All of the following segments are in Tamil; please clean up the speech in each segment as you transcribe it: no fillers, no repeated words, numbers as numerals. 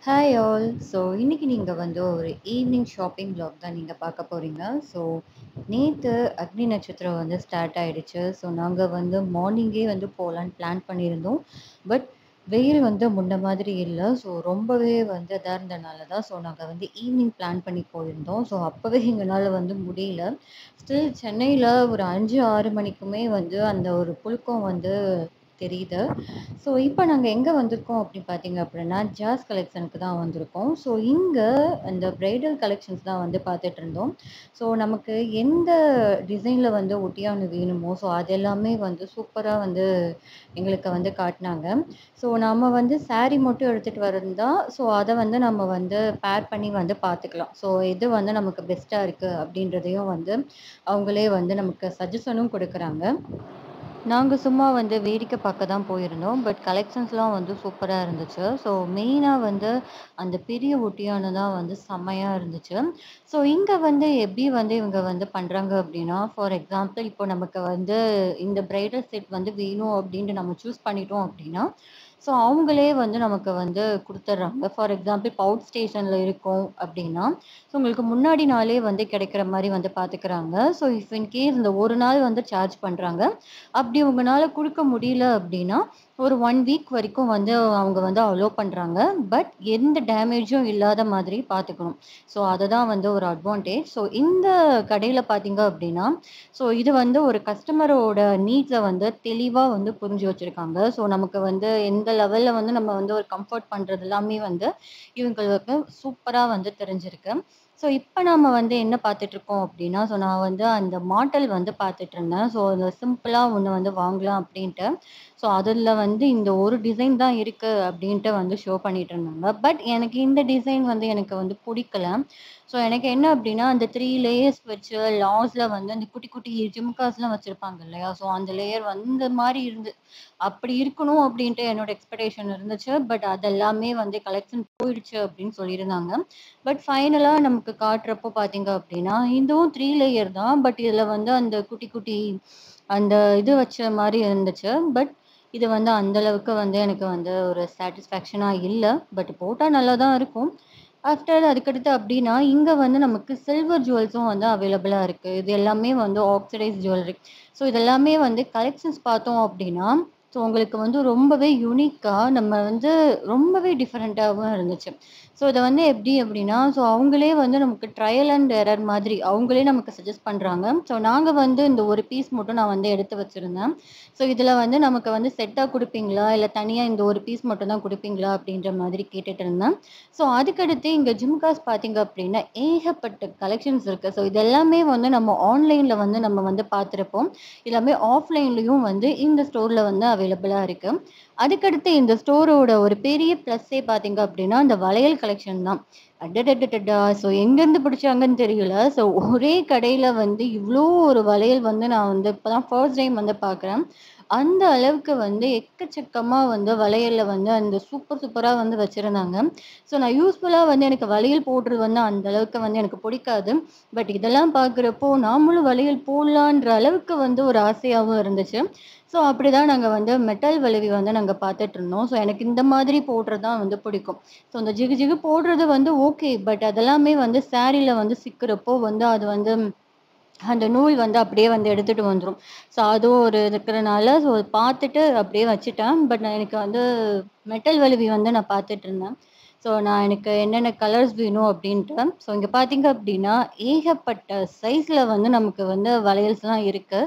Hi all. ஸோ இன்னைக்கு நீங்க வந்து ஒரு ஈவினிங் ஷாப்பிங் vlog தான் நீங்க பார்க்க போறீங்க. ஸோ நேத்து அக்னி நட்சத்திரம் வந்து ஸ்டார்ட் ஆயிடுச்சு. ஸோ நாங்க வந்து மார்னிங்கே வந்து போலான்னு பிளான் பண்ணியிருந்தோம். பட் வெயில் வந்து முன்ன மாதிரி இல்ல. ஸோ ரொம்பவே வந்து இதா இருந்தனால தான் ஸோ நாங்க வந்து ஈவினிங் பிளான் பண்ணி போயிருந்தோம். ஸோ அப்பவே எங்கனால வந்து முடியல. ஸ்டில் சென்னையில ஒரு 5, 6 மணிக்குமே வந்து அந்த ஒரு புழுக்கம் வந்து தெரியுது. ஸோ இப்போ நாங்க எங்க வந்திருக்கோம் அப்படின்னு பார்த்தீங்க அப்படின்னா, ஜாஸ் கலெக்ஷனுக்கு தான் வந்திருக்கோம். ஸோ இங்க அந்த பிரைடல் கலெக்ஷன்ஸ் தான் வந்து பார்த்துட்டு இருந்தோம். ஸோ நமக்கு எந்த டிசைன்ல வந்து ஒட்டியாணம் வேணுமோ, ஸோ அது எல்லாமே வந்து சூப்பரா வந்து எங்களுக்கு வந்து காட்டுனாங்க. ஸோ நம்ம வந்து சாரி மட்டும் எடுத்துட்டு வந்திருந்தா, ஸோ அத வந்து நம்ம வந்து பேர் பண்ணி வந்து பார்த்துக்கலாம். ஸோ எது வந்து நமக்கு பெஸ்ட்டா இருக்கு அப்படின்றதையும் வந்து அவங்களே வந்து நமக்கு சஜஷனும் குடுக்குறாங்க. நாங்க சும்மா வந்து வேடிக்கை பார்க்க தான் போயிருந்தோம். பட் கலெக்ஷன்ஸ்லாம் வந்து சூப்பரா இருந்துச்சு. ஸோ மெயினா வந்து அந்த பெரிய ஒட்டியானம் தான் வந்து செம்மையா இருந்துச்சு. ஸோ இங்க வந்து எப்படி வந்து இவங்க வந்து பண்றாங்க அப்படின்னா, ஃபார் எக்ஸாம்பிள் இப்போ நமக்கு வந்து இந்த பிரைடல் செட் வந்து வேணும் அப்படின்ட்டு நம்ம சூஸ் பண்ணிட்டோம் அப்படின்னா, ஸோ அவங்களே வந்து நமக்கு வந்து குடுத்துடுறாங்க. ஃபார் எக்ஸாம்பிள் இப்போ அவுட் ஸ்டேஷன்ல இருக்கோம் அப்படின்னா, ஸோ உங்களுக்கு முன்னாடி நாளே வந்து கிடைக்கிற மாரி வந்து பார்த்துக்கிறாங்க. ஸோ இஃப் இன் கேஸ் இந்த ஒரு நாள் வந்து சார்ஜ் பண்றாங்க. அப்படி உங்கனால குடுக்க முடியல அப்படின்னா, ஒரு 1 வீக் வரைக்கும் வந்து அவங்க வந்து அலோவ் பண்றாங்க. பட் எந்த டேமேஜும் இல்லாத மாதிரி பார்த்துக்கணும். ஸோ அதுதான் வந்து ஒரு அட்வான்டேஜ். ஸோ இந்த கடையில பார்த்தீங்க அப்படின்னா, ஸோ இது வந்து ஒரு கஸ்டமரோட நீட்ஸ வந்து தெளிவா வந்து புரிஞ்சு வச்சிருக்காங்க. ஸோ நமக்கு வந்து எந்த லெவல்ல வந்து நம்ம வந்து ஒரு கம்ஃபோர்ட் பண்றது எல்லாமே வந்து இவங்களுக்கு சூப்பரா வந்து தெரிஞ்சிருக்கு. ஸோ இப்ப நாம வந்து என்ன பார்த்துட்டுருக்கோம் அப்படின்னா, ஸோ நான் வந்து அந்த மாடல் வந்து பார்த்துட்டுருந்தேன். ஸோ அந்த சிம்பிளா ஒண்ணு வந்து வாங்கலாம் அப்படின்ட்டு. ஸோ அதுல வந்து இந்த ஒரு டிசைன் தான் இருக்கு அப்படின்ட்டு வந்து ஷோ பண்ணிட்டு இருந்தாங்க. பட் எனக்கு இந்த டிசைன் வந்து எனக்கு வந்து புடிக்கல. ஸோ எனக்கு என்ன அப்படின்னா, அந்த 3 லேயர்ஸ் வச்சு லாஸ்ட்ல வந்து அந்த குட்டி குட்டி ஜிம்காஸ்லாம் வச்சிருப்பாங்க இல்லையா? ஸோ அந்த லேயர் வந்து மாரி அப்படி இருக்கணும் அப்படின்ட்டு என்னோட எக்ஸ்பெக்டேஷன் இருந்துச்சு. பட் அதெல்லாமே வந்து கலெக்ஷன் போயிடுச்சு அப்படின்னு சொல்லியிருந்தாங்க. பட் ஃபைனலா நமக்கு காட்டுறப்போ பார்த்தீங்க அப்படின்னா, இதுவும் 3 லேயர் தான். பட் இதுல வந்து அந்த குட்டி குட்டி அந்த இது வச்ச மாரி இருந்துச்சு. பட் இது வந்து அந்த அளவுக்கு வந்து எனக்கு வந்து ஒரு சாட்டிஸ்ஃபேக்ஷனா இல்ல. பட் போட்டா நல்லா தான் இருக்கும். ஆஃப்டர் அதுக்கடுத்து அப்டின்னா, இங்க வந்து நமக்கு சில்வர் ஜுவல்ஸும் வந்து அவைலபிளா இருக்கு. இது எல்லாமே வந்து ஆக்ஸிடைஸ் ஜுவல்லரி. ஸோ இதெல்லாமே வந்து கலெக்ஷன்ஸ் பார்த்தோம் அப்டின்னா, ஸோ உங்களுக்கு வந்து ரொம்பவே யூனிக்கா நம்ம வந்து ரொம்பவே டிஃபரெண்ட்டாவும் இருந்துச்சு. ஸோ இத வந்து எப்டி அப்டின்னா, ஸோ அவங்களே வந்து நமக்கு ட்ரையல் அண்ட் எரர் மாதிரி அவங்களே நமக்கு சஜெஸ்ட் பண்றாங்க. ஸோ நாங்க வந்து இந்த ஒரு பீஸ் மட்டும் நான் வந்து எடுத்து வச்சிருந்தேன். ஸோ இதில வந்து நமக்கு வந்து செட்டா குடுப்பீங்களா? இல்ல தனியா இந்த ஒரு பீஸ் மட்டும் தான் குடுப்பீங்களா? அப்டின்ற மாதிரி கேட்டுட்டு இருந்தேன். ஸோ அதுக்கடுத்து இங்க ஜிம்காஸ் பார்த்தீங்க அப்டின்னா, ஏகப்பட்ட கலெக்ஷன்ஸ் இருக்கு. ஸோ இது எல்லாமே வந்து நம்ம ஆன்லைன்ல வந்து நம்ம வந்து பார்த்திருப்போம். எல்லாமே ஆஃப்லைன்லயும் வந்து இந்த ஸ்டோர்ல வந்து அவைலபிளா இருக்கு. அதுக்கடுத்து இந்த ஸ்டோரோட ஒரு பெரிய ப்ளஸ்ஸே பார்த்தீங்க அப்டின்னா, அந்த வளையல் கலெக்ஷன் தான். அடடடடா! ஸோ எங்கேருந்து பிடிச்சாங்கன்னு தெரியல. ஸோ ஒரே கடையில வந்து இவ்ளோ ஒரு வளையல் வந்து நான் வந்து இப்ப தான் ஃபர்ஸ்ட் டைம் வந்து பார்க்குறேன். அந்த அளவுக்கு வந்து எக்கச்சக்கமா வந்து வளையல்ல வந்து அந்த சூப்பரா வந்து வச்சிருந்தாங்க. ஸோ நான் யூசுவலா வந்து எனக்கு வளையல் போடுறது வந்து அந்த அளவுக்கு வந்து எனக்கு பிடிக்காது. பட் இதெல்லாம் பார்க்குறப்போ நாமளும் வளையல் போடலான்ற அளவுக்கு வந்து ஒரு ஆசையாவும் இருந்துச்சு. ஸோ அப்படிதான் நாங்க வந்து மெட்டல் வளைவி வந்து நாங்க பார்த்துட்டுருந்தோம். ஸோ எனக்கு இந்த மாதிரி போடுறது தான் வந்து பிடிக்கும். ஸோ அந்த ஜிகு ஜிகு போடுறது வந்து ஓகே. பட் அதெல்லாமே வந்து சாரீல வந்து சிக்கிறப்போ வந்து அது வந்து அந்த நூல் வந்து அப்படியே வந்து எடுத்துட்டு வந்துரும். ஸோ அதுவும் ஒரு இருக்கிறனால ஸோ பார்த்துட்டு அப்படியே வச்சுட்டேன். பட் நான் எனக்கு வந்து மெட்டல் வழுவி வந்து நான் பார்த்துட்டுருந்தேன். ஸோ நான் எனக்கு என்னென்ன கலர்ஸ் வேணும் அப்படின்ட்டு. ஸோ இங்க பார்த்தீங்க அப்படின்னா, ஏகப்பட்ட சைஸ்ல வந்து நமக்கு வந்து வளையல்ஸ்லாம் இருக்கு.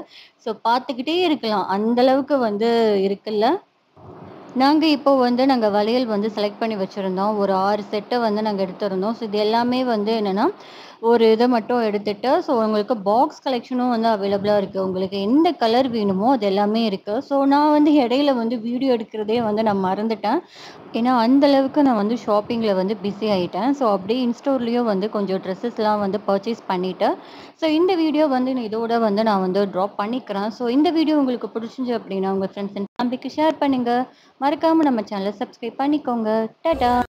ஸோ பார்த்துக்கிட்டே இருக்கலாம். அந்த அளவுக்கு வந்து இருக்குல்ல. நாங்க வளையல் வந்து செலக்ட் பண்ணி வச்சிருந்தோம். ஒரு 6 செட்ட வந்து நாங்க எடுத்திருந்தோம். ஸோ இது எல்லாமே வந்து என்னன்னா, ஒரு இத மட்டும் எடுத்துட்டு, ஸோ உங்களுக்கு பாக்ஸ் கலெக்ஷனும் வந்து அவைலபிளா இருக்கு. உங்களுக்கு எந்த கலர் வேணுமோ அது எல்லாமே இருக்கு. ஸோ நான் வந்து இடையில வந்து வீடியோ எடுக்கிறதே வந்து நான் மறந்துட்டேன். ஏன்னா, அந்த அளவுக்கு நான் வந்து ஷாப்பிங்ல வந்து பிஸி ஆயிட்டேன். ஸோ அப்படியே இன்ஸ்டோர்லயும் வந்து கொஞ்சம் ட்ரெஸ்ஸஸ்லாம் வந்து பர்ச்சேஸ் பண்ணிட்டு, ஸோ இந்த வீடியோ வந்து இதோட வந்து நான் வந்து ட்ராப் பண்ணிக்கிறேன். ஸோ இந்த வீடியோ உங்களுக்கு பிடிச்சிருந்துச்சு அப்படின்னா, உங்க ஃப்ரெண்ட்ஸ் அண்ட் ஃபேமிலிக்கு ஷேர் பண்ணுங்க. மறக்காம நம்ம சேனல சப்ஸ்கிரைப் பண்ணிக்கோங்க. டாடா!